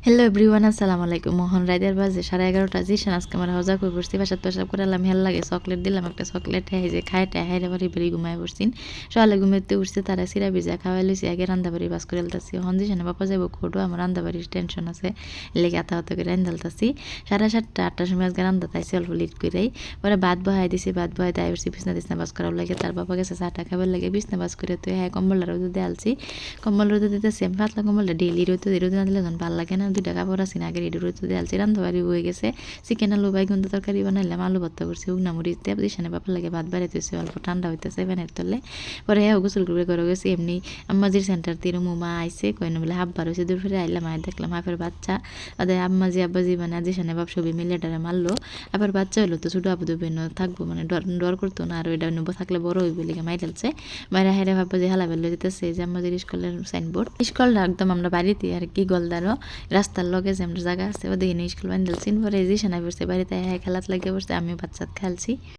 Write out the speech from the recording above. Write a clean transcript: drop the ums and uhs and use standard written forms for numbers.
Hello everyone, আসসালামু আলাইকুম। মোহন রাইদের বাজে 11:30 জিশান আজকে আমার হজা করে বসছি। বাসাত পেশাব করে এলাম, হেল লাগে চকলেট দিলাম একটা চকলেট হ্যাঁ যে খাই টাই হাইরে বাড়ি বেরি ঘুমায় পড়ছিন। সকালে ঘুমাইতে উঠছে তারা সিরা ভিজা খাওয়াই লইছি, আগে রান্না বাড়ি বাস করে এলতাছি। হন জিশানে বাপা যাবো খোটো, আমার রান্না বাড়ির টেনশন আছে, লেগে আতা হতে করে রান্ধালতাছি। 7:30 8টার সময় আজকে রান্না তাইছি অল্প লিট করেই। পরে ভাত বহাই দিছি, ভাত বহাই তাই উঠছি বিছনা টিছনা বাস করার লাগে। তার বাবা গেছে চাটা খাবার লাগে, বিছনা বাস করে তো হ্যাঁ কম্বলটা রোদে দিয়ে আলছি। কম্বল রোদে দিতেছি, আমি পাতলা কম্বলটা ডেইলি রোদে না দিলে তখন ভালো লাগে না। 2টা কাপড় আছে না, আগে রেডি রোদে দিয়ে আলছি। রান্না বাড়ি হয়ে গেছে, চিকেন আলু বাইগুন তরকারি বানাইলাম, আলু ভর্তা করছি, উগনা মরিচ দিয়ে দিশানে বাপার লাগে ভাত বাড়াইতেছে, অল্প ঠান্ডা হইতেছে ফ্যানের তলে। পরে হ্যাঁ গোসল করে ঘরে গেছি। এমনি আম্মাজির সেন্টার দিয়ে মা আইসে কয়েন বলে হাব্বার হয়েছে, দুপুরে আইলাম, আয় দেখলাম হাফের বাচ্চা ওদের আম্মাজি আব্বাজি মানে জিশানে বাপ সবই মিলে ডারে মারলো। আবার বাচ্চা হইলো তো ছোটো আবু দুবেন থাকবো, মানে ডর করতো না, আর ওইটা থাকলে বড় হইবে লিগে মাইরালছে। মায়েরা হেরে ভাববো যে হালা বেলো যেতেছে, যে আমাদের স্কুলের সাইনবোর্ড, স্কুলটা একদম আমরা বাড়িতে আর কি গলদারও রাস্তার লগে যে আমরা জায়গা আছে, ওদের স্কুল বান্ধলছি। পরে যে সেনাই পড়ছে বাড়িতে, হ্যাঁ খেলাত লাগিয়ে পড়ছে, আমিও বাচ্চা খেলছি।